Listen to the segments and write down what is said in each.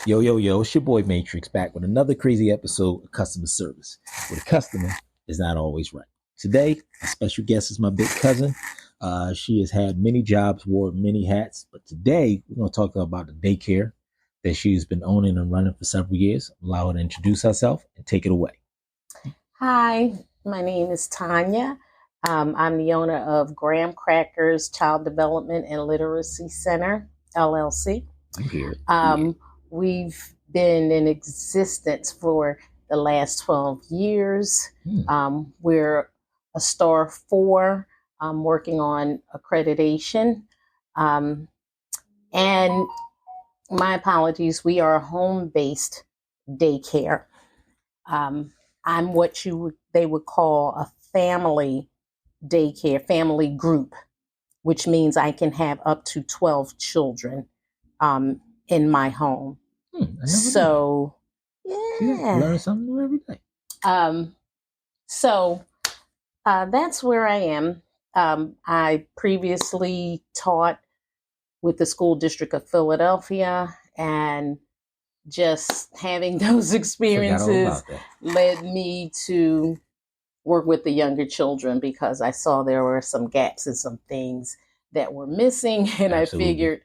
Yo, yo, yo, it's your boy Matrix back with another crazy episode of customer service, where the customer is not always right. Today, a special guest is my big cousin. She has had many jobs, wore many hats, but today we're going to talk about the daycare that she's been owning and running for several years. Allow her to introduce herself and take it away. Hi, my name is Tanya. I'm the owner of Graham Crackers Child Development and Literacy Center, LLC. You hear it. We've been in existence for the last 12 years. We're a star 4, working on accreditation. And my apologies, we are a home-based daycare. I'm what they would call a family daycare, family group, which means I can have up to 12 children in my home. So, yeah. Learn something new every day. That's where I am. I previously taught with the School District of Philadelphia, and just having those experiences led me to work with the younger children because I saw there were some gaps and some things that were missing. And Absolutely. I figured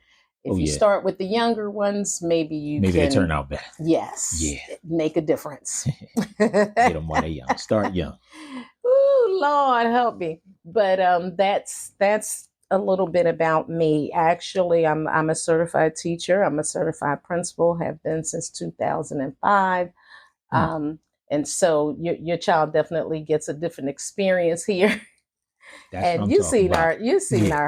if you start with the younger ones, maybe they turn out better. Yes. Yeah. Make a difference. Get them while they're young. Start young. Ooh, Lord help me. But that's a little bit about me. Actually, I'm a certified teacher. I'm a certified principal, have been since 2005. And so your child definitely gets a different experience here. And you've seen our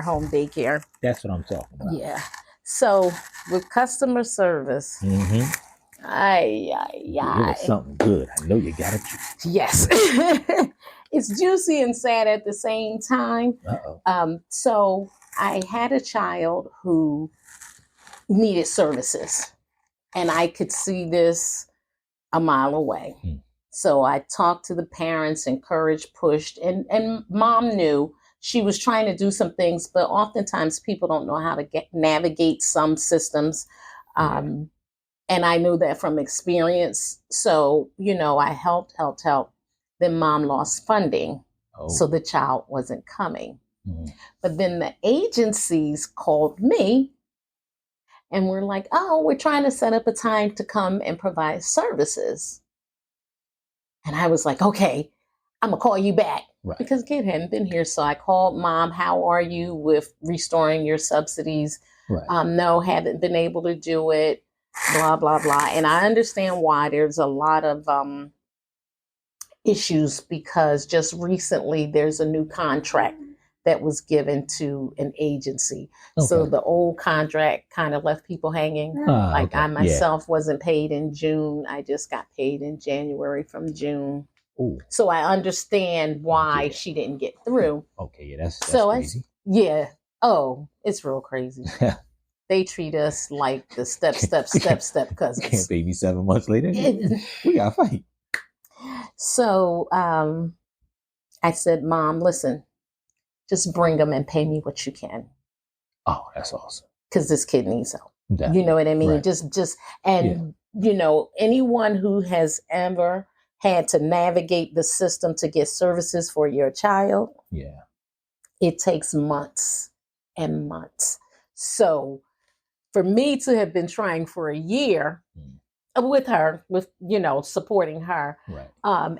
home daycare. That's what I'm talking about. Yeah. So with customer service, it was something good. I know you got it. Yes. It's juicy and sad at the same time. So I had a child who needed services, and I could see this a mile away. So I talked to the parents, encouraged, pushed, and mom knew she was trying to do some things, but oftentimes people don't know how to navigate some systems. And I knew that from experience. So, I helped. Then mom lost funding. So the child wasn't coming. But then the agencies called me and were like, oh, we're trying to set up a time to come and provide services. And I was like, okay, I'm going to call you back. Right. Because kid hadn't been here. So I called mom, how are you with restoring your subsidies? Right. No, haven't been able to do it, blah, blah, blah. And I understand why there's a lot of issues because just recently there's a new contract that was given to an agency. Okay. So the old contract kind of left people hanging. I myself wasn't paid in June. I just got paid in January from June. Ooh. So I understand why she didn't get through. Okay, yeah, that's crazy. It's real crazy. They treat us like the step cousins. Can't pay me 7 months later. We gotta fight. So I said, Mom, listen, just bring them and pay me what you can. Oh, that's awesome. Because this kid needs help. Definitely. You know what I mean? Right. Anyone who has ever had to navigate the system to get services for your child, it takes months and months. So for me to have been trying for a year with her, supporting her, right.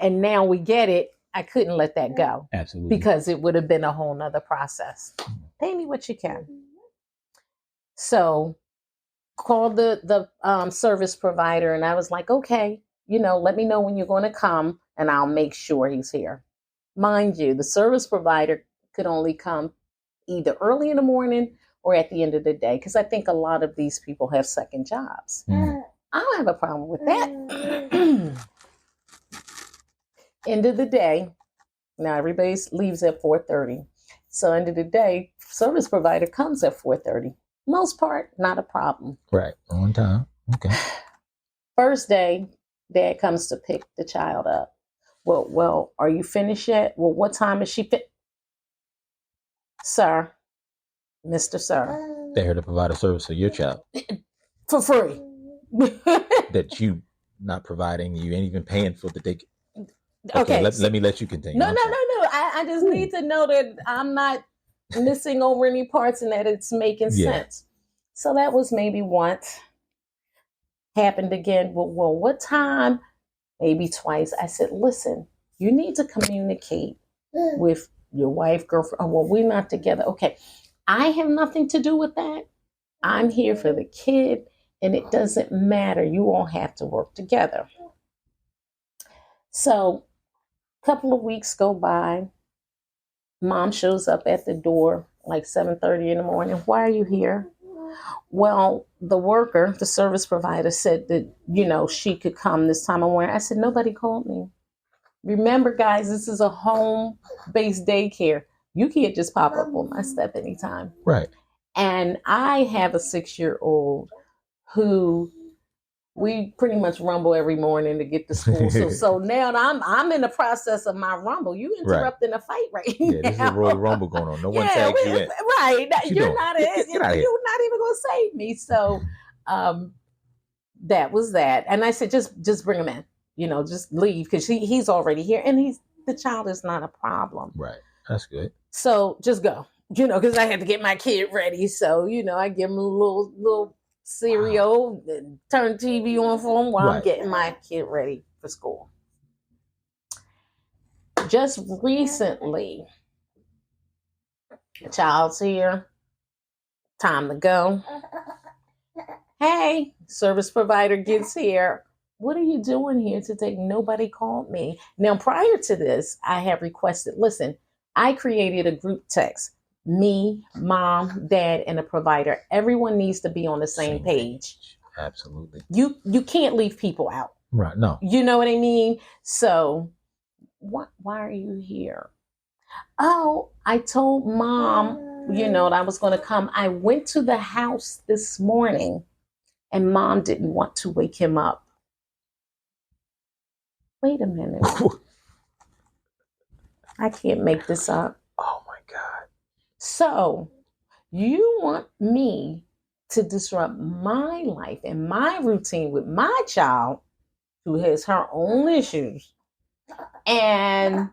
And now we get it, I couldn't let that go. Absolutely. Because it would have been a whole nother process. Pay me what you can. So called the service provider, and I was like, okay, let me know when you're going to come and I'll make sure he's here. Mind you, the service provider could only come either early in the morning or at the end of the day, because I think a lot of these people have second jobs. I don't have a problem with that. End of the day, now everybody leaves at 4:30. So end of the day, service provider comes at 4:30. Most part, not a problem. Right, on time. Okay. First day, dad comes to pick the child up. Well, are you finished yet? Well, what time is she Sir, Mr. Sir. They're here to provide a service for your child. For free. that you not providing, you ain't even paying for the day. Okay, let me let you continue. No. I just need to know that I'm not missing over any parts and that it's making sense. So that was maybe once. Happened again. Well, what time? Maybe twice. I said, listen, you need to communicate with your wife, girlfriend. Oh, well, we're not together. Okay. I have nothing to do with that. I'm here for the kid, and it doesn't matter. You all have to work together. So a couple of weeks go by. Mom shows up at the door like 7:30 in the morning. Why are you here? Well, the worker, the service provider said that, she could come this time of morning. I said, nobody called me. Remember, guys, this is a home-based daycare. You can't just pop up on my step anytime. Right. And I have a 6-year-old who we pretty much rumble every morning to get to school. So now I'm in the process of my rumble. You interrupting a fight right now. Yeah, this is a Royal Rumble going on. No one tags you in. Right. You're not even going to save me. So that was that. And I said, just bring him in. Just leave because he's already here. And the child is not a problem. Right. That's good. So just go, because I had to get my kid ready. So, I give him a little cereal, turn TV on for him while I'm getting my kid ready for school. Just recently, the child's here. Time to go. Hey, service provider gets here. What are you doing here today? Nobody called me. Now, prior to this, I have requested, listen, I created a group text. Me, mom, dad, and a provider. Everyone needs to be on the same page. Absolutely. You can't leave people out. Right. No. You know what I mean? So why are you here? Oh, I told mom, that I was going to come. I went to the house this morning and mom didn't want to wake him up. Wait a minute. I can't make this up. Oh my God. So you want me to disrupt my life and my routine with my child who has her own issues. And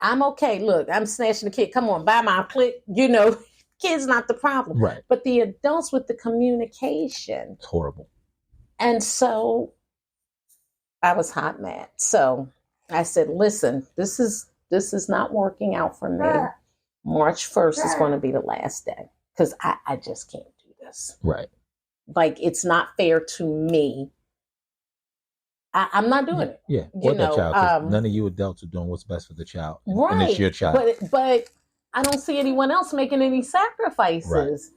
I'm okay. Look, I'm snatching the kid. Come on, buy my click. Kid's not the problem. Right. But the adults with the communication. It's horrible. And so I was hot mad. So I said, listen, this is not working out for me. March 1st is going to be the last day because I just can't do this. Right. Like, it's not fair to me. I'm not doing it. Yeah. Or that child. 'Cause none of you adults are doing what's best for the child. Right. And it's your child. But I don't see anyone else making any sacrifices.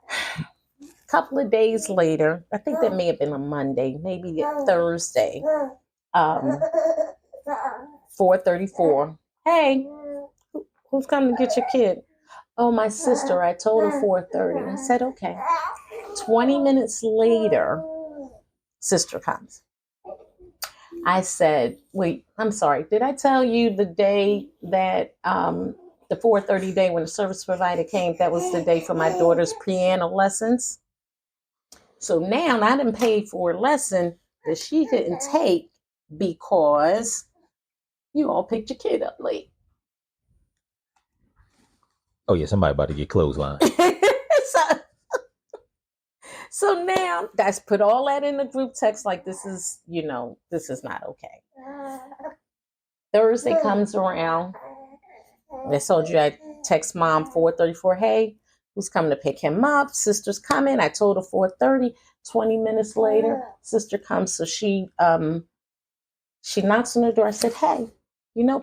Right. A couple of days later, I think that may have been a Monday, maybe a Thursday, 4:34. Hey. Who's coming to get your kid? Oh, my sister. I told her 4:30. I said, okay. 20 minutes later, sister comes. I said, wait, I'm sorry. Did I tell you the day that the 4:30 day when the service provider came, that was the day for my daughter's piano lessons? So now I done paid for a lesson that she couldn't take because you all picked your kid up late. Oh, yeah, somebody about to get clotheslined. So now that's put all that in the group text like this is not okay. Thursday comes around. I told you I text mom 4:34. Hey, who's coming to pick him up? Sister's coming. I told her 4:30. 20 minutes later, sister comes. So she knocks on the door. I said, hey,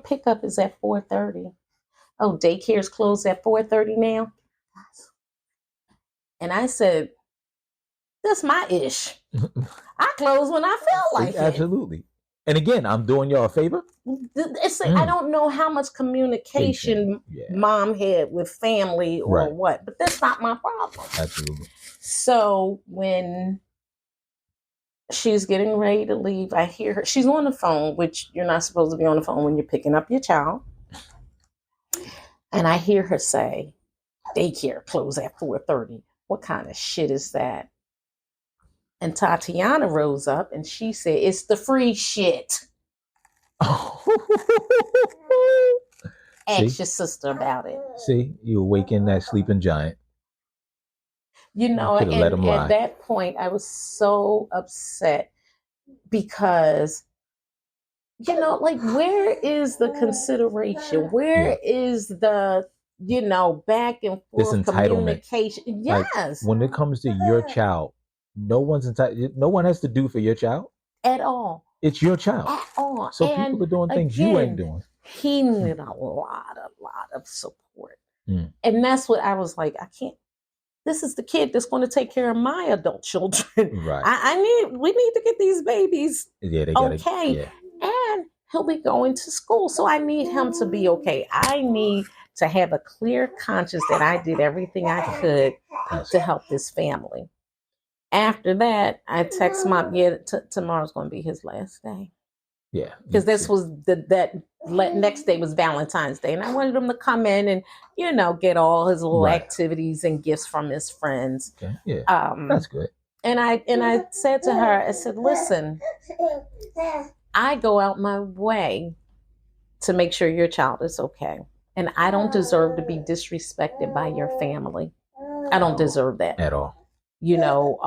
pickup is at 4:30. Oh, daycare's closed at 4:30 now? And I said, that's my ish. I close when I feel like it. Absolutely. And again, I'm doing y'all a favor. I don't know how much communication mom had with family or what, but that's not my problem. Absolutely. So when she's getting ready to leave, I hear her. She's on the phone, which you're not supposed to be on the phone when you're picking up your child. And I hear her say, daycare closed at 4:30. What kind of shit is that? And Tatiana rose up and she said, "It's the free shit. Ask your sister about it." See, you awaken that sleeping giant. You know, coulda let and 'em lie. at that point, I was so upset because, you know, like, where is the consideration? Where is the, you know, back and This forth entitlement. communication? Like, Yes, when it comes to your child, no one's entitled. No one has to do for your child. at all. It's your child. At all. So And people are doing things you ain't doing. he needed a lot of support. Mm. And that's what I was like, I can't. This is the kid that's going to take care of my adult children. Right. We need to get these babies Yeah, they gotta, okay. yeah. And he'll be going to school. So I need him to be okay. I need to have a clear conscience that I did everything I could to help this family. After that, I text Mom, tomorrow's going to be his last day. Yeah. Because this was next day was Valentine's Day. And I wanted him to come in and, you know, get all his little activities and gifts from his friends. Okay. Yeah. That's good. And I said to her, I said, listen, I go out my way to make sure your child is okay. And I don't deserve to be disrespected by your family. I don't deserve that. At all. You know,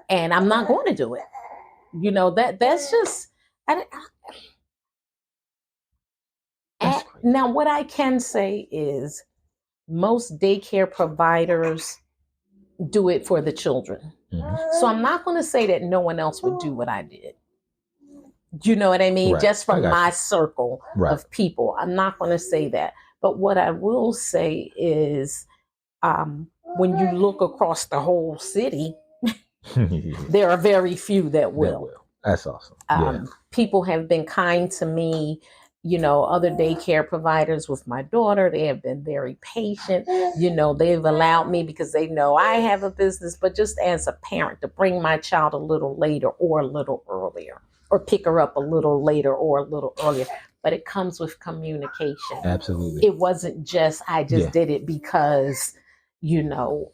and I'm not going to do it. You know, that's just... Now, what I can say is most daycare providers do it for the children. Mm-hmm. So I'm not going to say that no one else would do what I did. You know what I mean? Right. Just from my circle of people. I'm not going to say that. But what I will say is when you look across the whole city, there are very few that will. That's awesome. People have been kind to me. You know, other daycare providers with my daughter, they have been very patient. You know, they've allowed me, because they know I have a business, but just as a parent, to bring my child a little later or a little earlier, or pick her up a little later or a little earlier. But it comes with communication. Absolutely. It wasn't just, I just did it because, you know,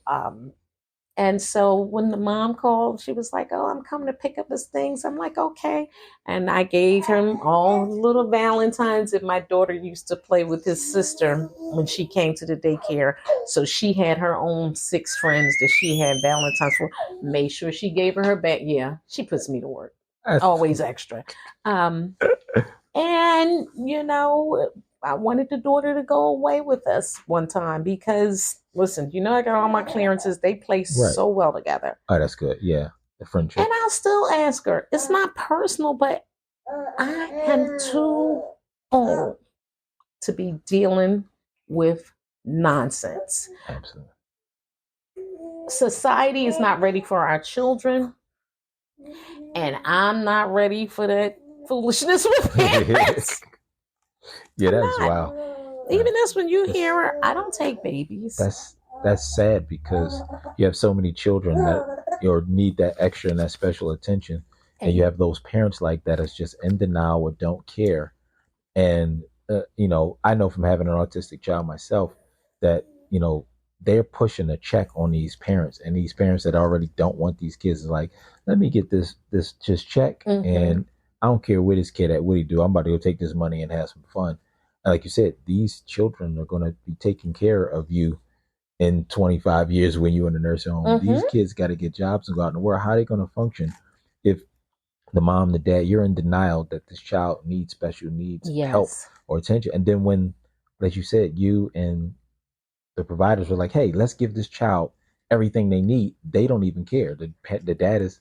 and so when the mom called, she was like, "Oh, I'm coming to pick up his things." I'm like, "Okay." And I gave him all the little Valentines that my daughter used to play with his sister when she came to the daycare. So she had her own 6 friends that she had Valentines for. Made sure she gave her back. Yeah, she puts me to work. Always extra. And, you know, I wanted the daughter to go away with us one time because, listen, you know, I got all my clearances. They play so well together. Oh, that's good. Yeah. The friendship. And I'll still ask her. It's not personal, but I am too old to be dealing with nonsense. Absolutely. Society is not ready for our children. And I'm not ready for that foolishness with parents. Yeah, that's wow. Even this, when you hear her, I don't take babies. That's sad, because you have so many children that need that extra and that special attention, and you have those parents like that that's just in denial or don't care. And you know, I know from having an autistic child myself that, you know, they're pushing a check on these parents, and these parents that already don't want these kids is like, let me get this just check, and I don't care where this kid at, what he do. I'm about to go take this money and have some fun. And like you said, these children are going to be taking care of you in 25 years when you're in the nursing home. These kids got to get jobs and go out in the world. How are they going to function if the mom, the dad, you're in denial that this child needs special needs, help or attention? And then when, like you said, you and the providers were like, hey, let's give this child everything they need. They don't even care. The dad is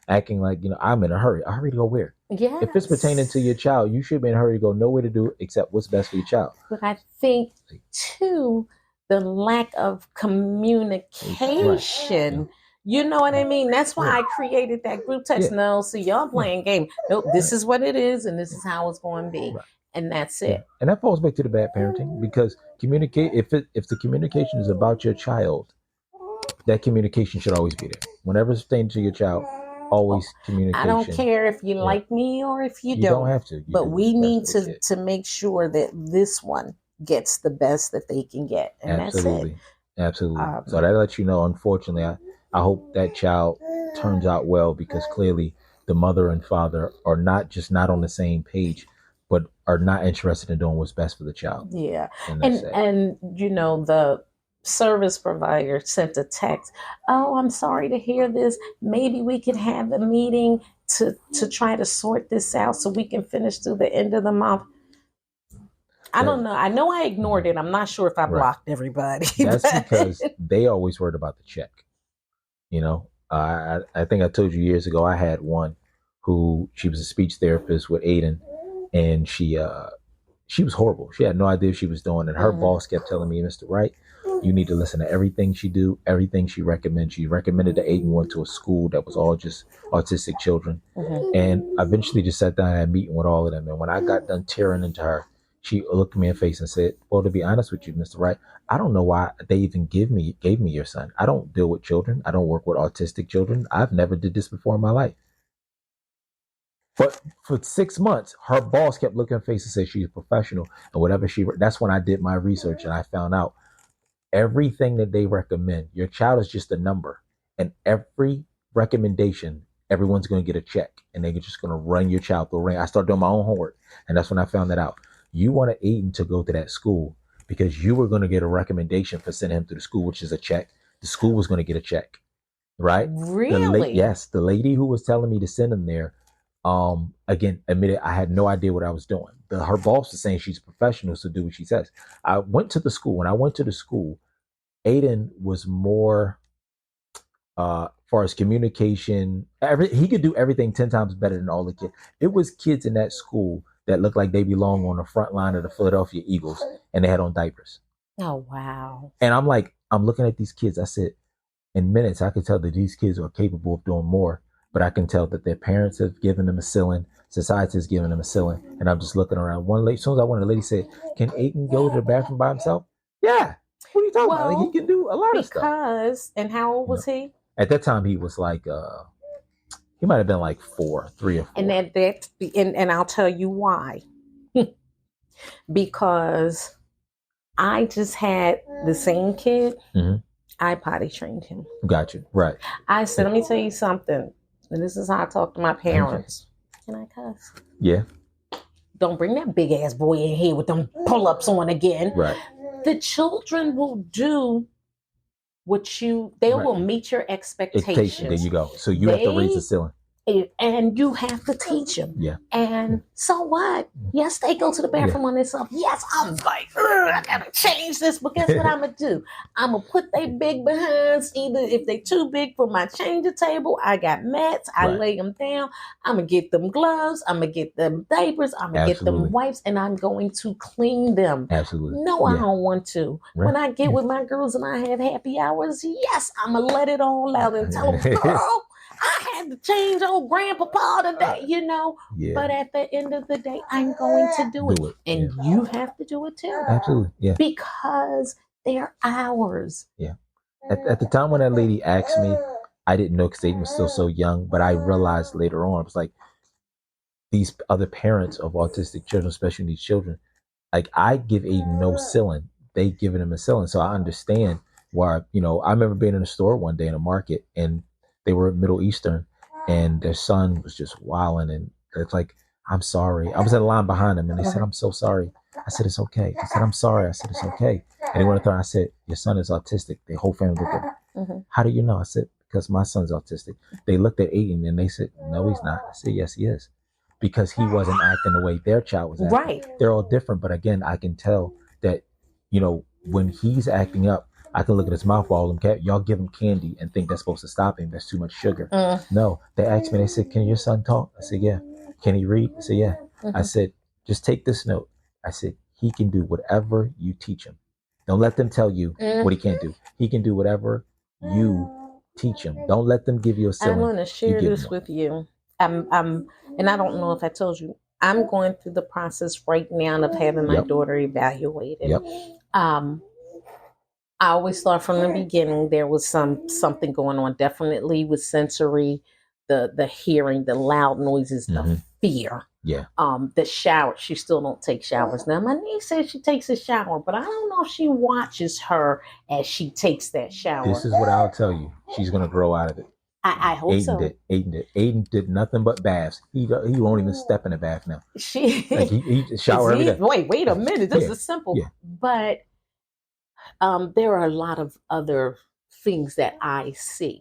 acting like, you know, I'm in a hurry. A hurry to go where? Yes. If it's pertaining to your child, you should be in a hurry to go nowhere to do except what's best for your child. But I think, too, the lack of communication. You know what I mean? That's why I created that group text. No, see, y'all playing game. Nope, this is what it is, and this is how it's going to be. And that's it. And that falls back to the bad parenting, because if the communication is about your child, that communication should always be there. Whenever it's pertaining to your child, always communication. I don't care if you like me or if you don't. You don't have to. But we need to make sure that this one gets the best that they can get. And Absolutely. that's it. Absolutely. So that lets you know, unfortunately, I hope that child turns out well because clearly the mother and father are not on the same page, but are not interested in doing what's best for the child. Yeah. And that's it. And the service provider sent a text. Oh, I'm sorry to hear this. Maybe we could have a meeting to try to sort this out so we can finish through the end of the month. I don't know. I know I ignored it. I'm not sure if I blocked everybody. That's because they always worried about the check. I think I told you years ago, I had one who, she was a speech therapist with Aiden, and she was horrible. She had no idea what she was doing. And her boss kept telling me, Mr. Wright, you need to listen to everything she do, everything she recommends. She recommended that Aiden went to a school that was all just autistic children. And I eventually just sat down and had a meeting with all of them. And when I got done tearing into her, she looked me in the face and said, well, to be honest with you, Mr. Wright, I don't know why they even gave me your son. I don't deal with children. I don't work with autistic children. I've never did this before in my life. But for 6 months, her boss kept looking in her face and said she's a professional. And whatever that's when I did my research and I found out everything that they recommend, your child is just a number. And every recommendation, everyone's going to get a check. And they're just going to run your child through a ring. I started doing my own homework. And that's when I found that out. You wanted Aiden to go to that school because you were going to get a recommendation for sending him to the school, which is a check. The school was going to get a check, right? Really? Yes. The lady who was telling me to send him there, again, admitted I had no idea what I was doing. Her boss was saying she's a professional, so do what she says. I went to the school. When I went to the school, Aiden was more, far as communication, he could do everything 10 times better than all the kids. It was kids in that school that looked like they belong on the front line of the Philadelphia Eagles, and they had on diapers. Oh, wow. And I'm looking at these kids. I said, in minutes, I could tell that these kids are capable of doing more, but I can tell that their parents have given them a ceiling. Society has given them a ceiling. And I'm just looking around. As soon as I went, a lady said, can Aiden go to the bathroom by himself? Yeah. What are you talking about? Like, he can do a lot of stuff. And how old was he? At that time, he was like, he might have been like 3 or 4. And I'll tell you why. Because I just had the same kid. I potty trained him. Got you. Right. I said, let me tell you something. And this is how I talk to my parents. Can I cuss? Yeah. Don't bring that big ass boy in here with them pull-ups on again. Right. The children will do what they will meet your expectations. There you go. So you have to raise the ceiling. And you have to teach them. Yeah. And so what? Yes, they go to the bathroom on themselves. Yes, I'm like, I gotta change this. But guess what I'm gonna do? I'm gonna put they big behinds. Either if they too big for my changer table, I got mats. I lay them down. I'm gonna get them gloves. I'm gonna get them diapers. I'm gonna get them wipes, and I'm going to clean them. Absolutely. No, I don't want to. Right. When I get with my girls and I have happy hours, yes, I'm gonna let it all out and tell them, girl, I had to change old grandpapa today, Yeah. But at the end of the day, I'm going to do it. And you have to do it too. Absolutely. Yeah. Because they're ours. Yeah. At the time when that lady asked me, I didn't know because Aiden was still so young, but I realized later on, it was like these other parents of autistic children, especially these children, like I give Aiden no ceiling. They giving him a ceiling. So I understand why, I remember being in a store one day in a market and they were Middle Eastern and their son was just wilding. And it's like, I'm sorry. I was in a line behind them and they said, I'm so sorry. I said, it's okay. He said, I'm sorry. I said, it's okay. And he went to throw. I said, your son is autistic. The whole family looked at him. How do you know? I said, because my son's autistic. They looked at Aiden and they said, no, he's not. I said, yes, he is. Because he wasn't acting the way their child was acting. Right. They're all different. But again, I can tell that, when he's acting up, I can look at his mouth while y'all give him candy and think that's supposed to stop him. That's too much sugar. No, they asked me, they said, can your son talk? I said, yeah. Can he read? I said, yeah. I said, just take this note. I said, he can do whatever you teach him. Don't let them tell you what he can't do. He can do whatever you teach him. Don't let them give you a ceiling. I'm going to share this with you. And I don't know if I told you, I'm going through the process right now of having my daughter evaluated. I always start from the beginning. There was something going on, definitely with sensory, the hearing, the loud noises, the fear. Yeah. The shower. She still don't take showers now. My niece says she takes a shower, but I don't know if she watches her as she takes that shower. This is what I'll tell you. She's gonna grow out of it. I hope Aiden so. did. Aiden did nothing but baths. He won't even step in a bath now. Like he shower every day. Wait a minute. This is simple. Yeah. But there are a lot of other things that I see.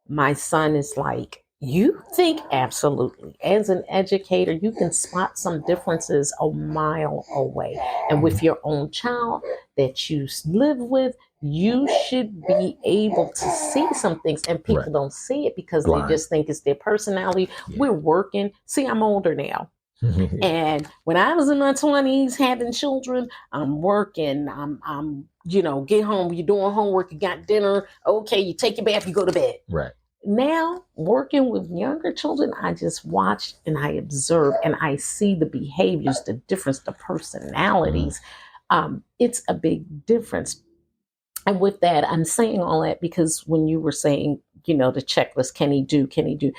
My son is like, you think absolutely. As an educator, you can spot some differences a mile away. And with your own child that you live with, you should be able to see some things. And people don't see it because they just think it's their personality. Yeah. We're working. See, I'm older now. And when I was in my 20s having children, I'm working, I'm get home, you're doing homework, you got dinner, okay, you take your bath, you go to bed. Right. Now, working with younger children, I just watch and I observe and I see the behaviors, the difference, the personalities. It's a big difference. And with that, I'm saying all that because when you were saying, the checklist, can he do?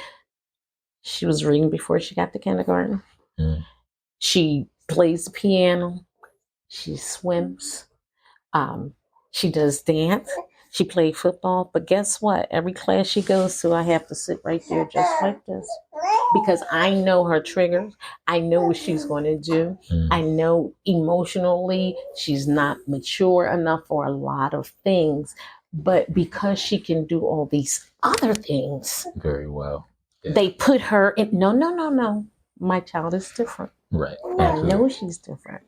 She was reading before she got to kindergarten. She plays the piano. She swims. She does dance. She played football. But guess what? Every class she goes to, I have to sit right there just like this. Because I know her triggers. I know what she's going to do. I know emotionally she's not mature enough for a lot of things. But because she can do all these other things. Very well. Yeah. They put her in. No. My child is different. Right. I know she's different.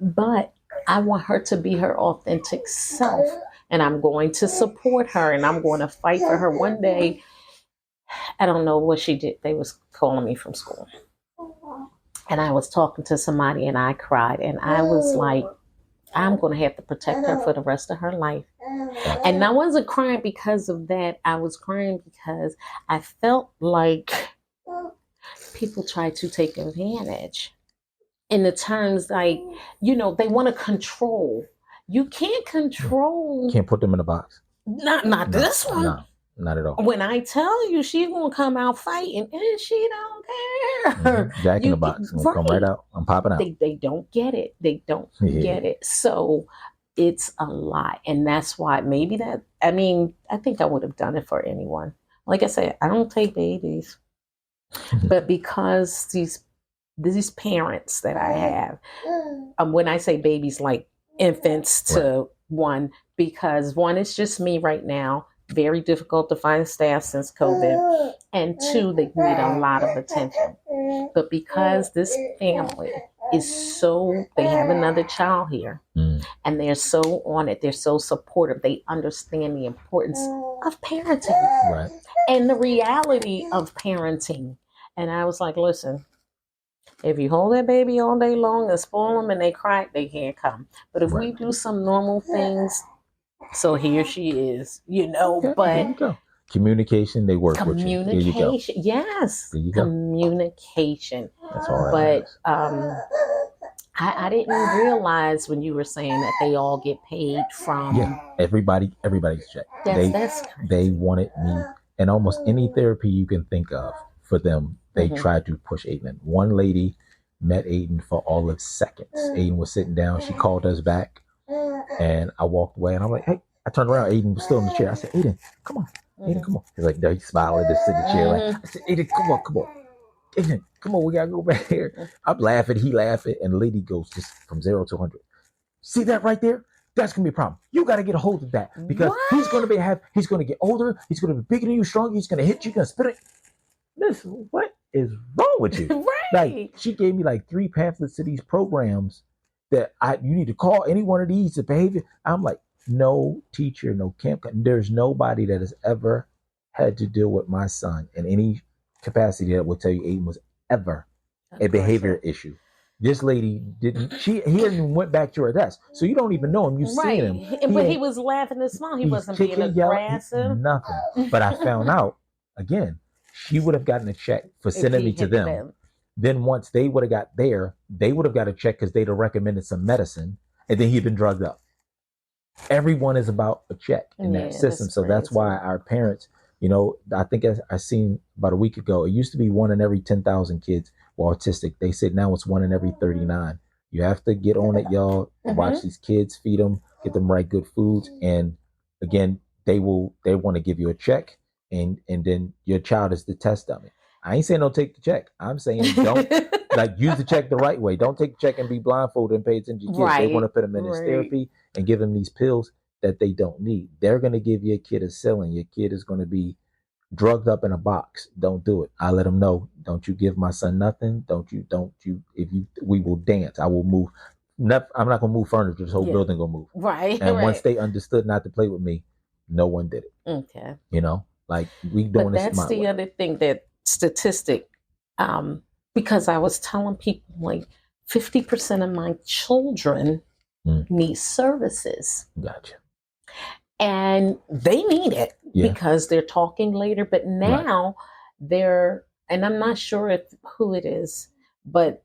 But I want her to be her authentic self. And I'm going to support her and I'm going to fight for her. One day, I don't know what she did. They was calling me from school. And I was talking to somebody and I cried. And I was like, I'm going to have to protect her for the rest of her life. And I wasn't crying because of that. I was crying because I felt like people try to take advantage in the terms like, they want to control. You can't control. Can't put them in a box. Not this one. No, not at all. When I tell you she's going to come out fighting and she don't care. Jack in the box. Right. Come right out. I'm popping out. They don't get it. They don't get it. So it's a lot. And that's why I think I would have done it for anyone. Like I said, I don't take babies. But because these parents that I have, when I say babies, like infants to one, because one is just me right now, very difficult to find staff since COVID, and two, they need a lot of attention. But because this family is they have another child here, and they're so on it, they're so supportive, they understand the importance of parenting and the reality of parenting. And I was like, listen, if you hold that baby all day long and spoil them and they cry, they can't come. But if we do some normal things, so here she is, but communication, they work with you. Communication, yes. There you go. Communication. That's all right. But I didn't realize when you were saying that they all get paid from. Yeah, everybody's check. That's they wanted me, and almost any therapy you can think of for them, they tried to push Aiden. One lady met Aiden for all of seconds. Aiden was sitting down. She called us back, and I walked away. And I'm like, hey, I turned around. Aiden was still in the chair. I said, Aiden, come on. Aiden, come on. He's like, there, he's smiling, just sit in the chair. Like, I said, Aiden, come on. Aiden, come on, we gotta go back here. I'm laughing, he laughing, and the lady goes just from 0 to 100. See that right there? That's gonna be a problem. You gotta get a hold of that because he's gonna get older. He's gonna be bigger than you, stronger. He's gonna hit you, gonna spit it. Listen, what is wrong with you? Like, she gave me like 3 pamphlets to these programs that you need to call any one of these to behavior. I'm like, no teacher, no camp. There's nobody that has ever had to deal with my son in any capacity that would tell you Aiden was ever a behavior issue. This lady didn't. He hadn't went back to her desk, so you don't even know him. You seen him, but he was laughing and smiling. He wasn't being aggressive. Nothing. But I found out again. She would have gotten a check for sending me to them. Then once they would have got there, they would have got a check because they'd have recommended some medicine, and then he'd been drugged up. Everyone is about a check in that system. So that's why our parents, I think I seen about a week ago, it used to be 1 in every 10,000 kids were autistic. They said now it's 1 in every 39. You have to get on it, y'all. Watch these kids, feed them, get them right good foods. And again, they want to give you a check. and then your child is the test dummy. I ain't saying don't take the check. I'm saying don't like use the check the right way. Don't take the check and be blindfolded and pay attention to your kids. They want to put them in this therapy and give them these pills that they don't need. They're going to give your kid a ceiling. Your kid is going to be drugged up in a box. Don't do it. I let them know. Don't you give my son nothing. Don't you. We will dance. I will move. I'm not gonna move furniture. This whole building gonna move. Right. And once they understood not to play with me, no one did it. Okay. You know, like we doing this. That's the other thing, that statistic. Because I was telling people like 50% of my children need services. Gotcha. And they need it because they're talking later. But now they're, and I'm not sure who it is, but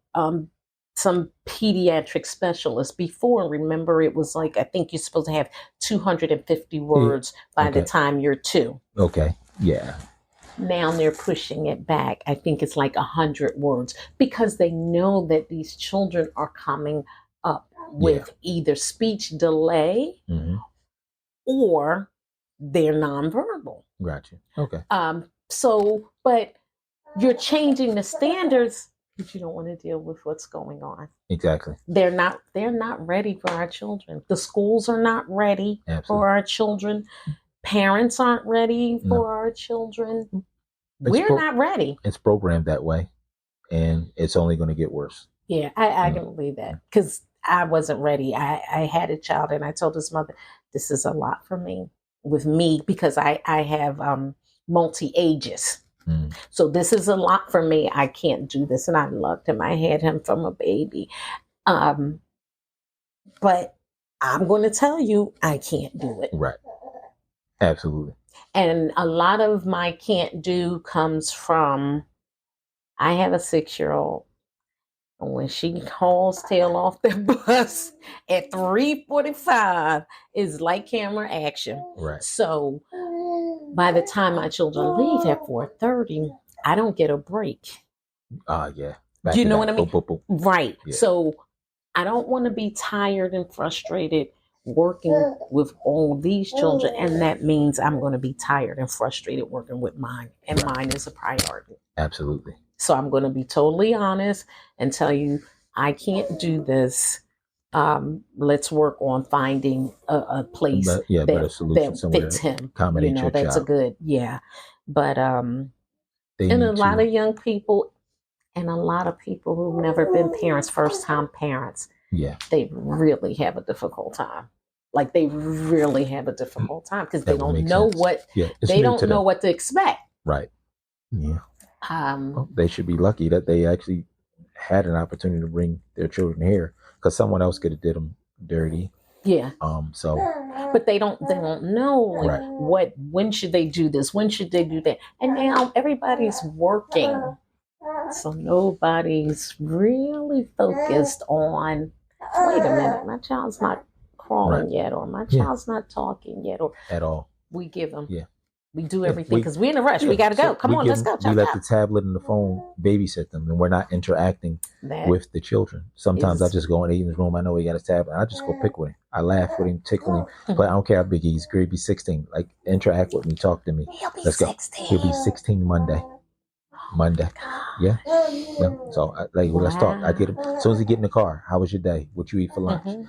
some pediatric specialists. Before, remember, it was like, I think you're supposed to have 250 words by the time you're 2. Okay. Yeah. Now they're pushing it back. I think it's like 100 words because they know that these children are coming up with either speech delay or they're nonverbal. Gotcha. Okay. So, but you're changing the standards, but you don't want to deal with what's going on. Exactly. They're not ready for our children. The schools are not ready for our children. Parents aren't ready for our children. We're not ready. It's programmed that way, and it's only going to get worse. Yeah, I can believe that because I wasn't ready. I had a child, and I told his mother, this is a lot for me, because I have multi-ages. So this is a lot for me. I can't do this. And I loved him. I had him from a baby. But I'm going to tell you, I can't do it. Right. Absolutely. And a lot of my can't do comes from, I have a 6-year-old. And when she hauls tail off the bus at 3:45, is light camera action. Right. So by the time my children leave at 4:30, I don't get a break. Yeah. Do you know what I mean? Boop, boop, boop. Right. Yeah. So I don't want to be tired and frustrated working with all these children. And that means I'm going to be tired and frustrated working with mine. And mine is a priority. Absolutely. So I'm going to be totally honest and tell you, I can't do this. Let's work on finding a place a solution that fits him. Accommodate your that's child. a good, But and a lot of young people and a lot of people who've never been parents, first-time parents, they really have a difficult time. Like they really have a difficult time because they don't know what they don't know what to expect. Right. Yeah. Well, they should be lucky that they actually had an opportunity to bring their children here, because someone else could have did them dirty. Yeah. So. But they don't know when should they do this? When should they do that? And now everybody's working, so nobody's really focused on. Wait a minute, my child's not crawling yet, or my child's not talking yet, or at all. We give them. Yeah. We do everything because we're in a rush. We got to go. Come on, let's go. We let the tablet and the phone babysit them, and we're not interacting with the children. Sometimes I just go in Aiden's room. I know he got his tablet. I just go pick with him. I laugh with him, tickle him. But I don't care how big he is. Grade be 16. Like, interact with me, talk to me. Let's go. He'll be 16 Monday. Yeah. So let's talk. I get him as soon as he get in the car. How was your day? What you eat for lunch?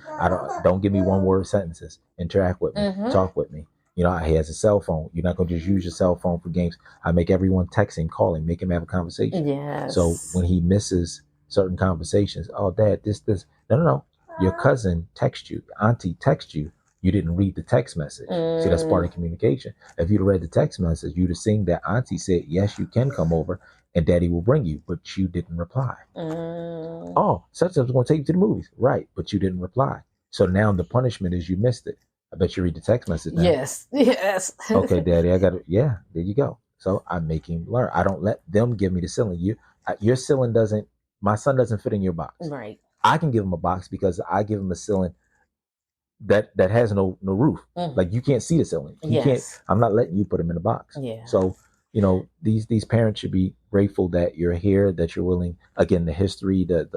Don't give me one word sentences. Interact with me. Talk with me. He has a cell phone. You're not going to just use your cell phone for games. I make everyone text him, call him, make him have a conversation. Yes. So when he misses certain conversations, oh, Dad, this. No. Your cousin texts you. Auntie texts you. You didn't read the text message. See, that's part of communication. If you'd read the text message, you'd have seen that Auntie said, yes, you can come over and Daddy will bring you, but you didn't reply. Oh, such and such going to take you to the movies. Right, but you didn't reply. So now the punishment is you missed it. I bet you read the text message now. Yes. Okay, Daddy, I got it. Yeah, there you go. So I make him learn. I don't let them give me the ceiling. Your ceiling my son doesn't fit in your box. Right. I can give him a box because I give him a ceiling that has no roof. Like you can't see the ceiling. You can't. I'm not letting you put him in a box. Yeah. So these parents should be grateful that you're here, that you're willing. Again, the history, the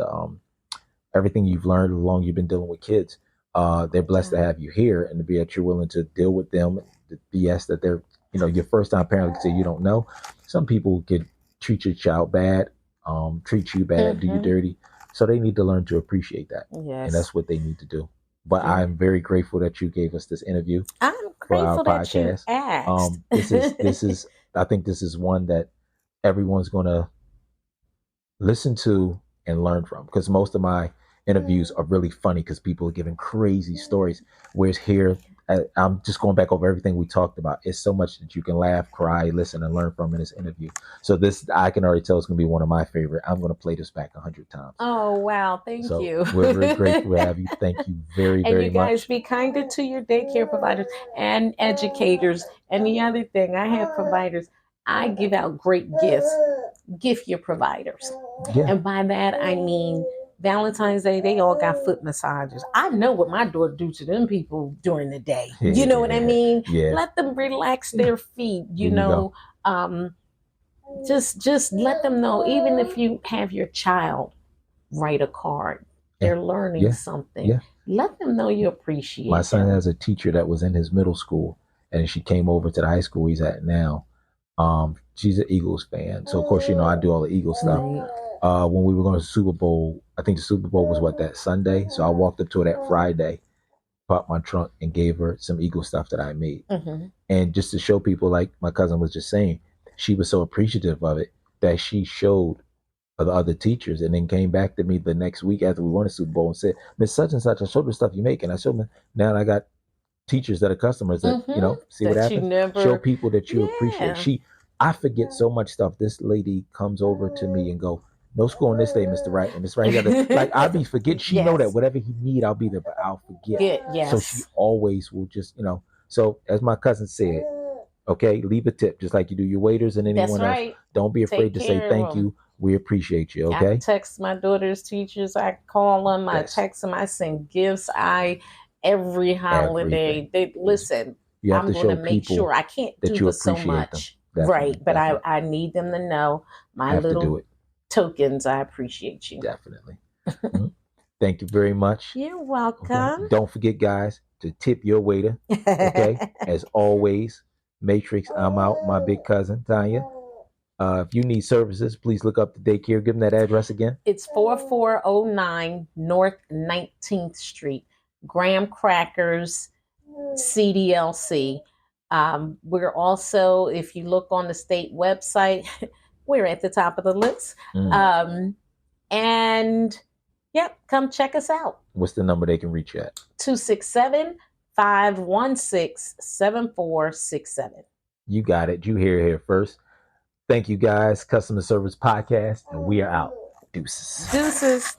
everything you've learned along you've been dealing with kids. They're blessed to have you here and to be that you're willing to deal with them, the BS that they're your first time parent can say you don't know. Some people could treat your child bad, treat you bad, do you dirty. So they need to learn to appreciate that. Yes. And that's what they need to do. But I'm very grateful that you gave us this interview. I'm grateful that you asked. This is I think this is one that everyone's gonna listen to and learn from, because most of my interviews are really funny because people are giving crazy stories. Whereas here, I'm just going back over everything we talked about. It's so much that you can laugh, cry, listen, and learn from in this interview. So this, I can already tell, it's going to be one of my favorite. I'm going to play this back 100 times. Oh, wow. Thank you. We're very grateful to have you. Thank you very, very much. And you guys be kinder to your daycare providers and educators. And the other thing, I have providers. I give out great gifts. Gift your providers. Yeah. And by that, I mean, Valentine's Day, they all got foot massages. I know what my daughter do to them people during the day. You know what I mean? Yeah. Let them relax their feet, just let them know, even if you have your child write a card, they're learning something. Yeah. Let them know you appreciate My son has a teacher that was in his middle school, and she came over to the high school he's at now. She's an Eagles fan. So of course, I do all the Eagles stuff. Right. When we were going to the Super Bowl, I think the Super Bowl was that Sunday. So I walked up to her that Friday, popped my trunk, and gave her some Eagle stuff that I made. Mm-hmm. And just to show people, like my cousin was just saying, she was so appreciative of it that she showed the other teachers, and then came back to me the next week after we won the Super Bowl and said, Miss Such and Such, I showed the stuff you make. And I showed them, now I got teachers that are customers that, see that what happens? Show people that you appreciate. I forget so much stuff. This lady comes over to me and go, no school on this day, Mr. Wright. And Mr. Wright, like, I'll be forget. She know that whatever he need, I'll be there, but I'll forget. So she always will just, So as my cousin said, okay, leave a tip, just like you do your waiters and anyone else. Don't be afraid to say thank you. We appreciate you. Okay. I text my daughter's teachers. I call them. I text them. I send gifts. Every holiday. They listen. I'm going to make sure. I can't do this so much. Right, but I need them to know my little tokens. I appreciate you. Definitely. Mm-hmm. Thank you very much. You're welcome. Okay. Don't forget, guys, to tip your waiter. Okay, as always, Matrix. I'm out. My big cousin Tanya. If you need services, please look up the daycare. Give them that address again. It's 4409 North 19th Street, Graham Crackers, CDLC. We're also, if you look on the state website, we're at the top of the list. And come check us out. What's the number they can reach you at? 267-516-7467. You got it. You hear it here first. Thank you, guys. Customer Service Podcast, and we are out. Deuces.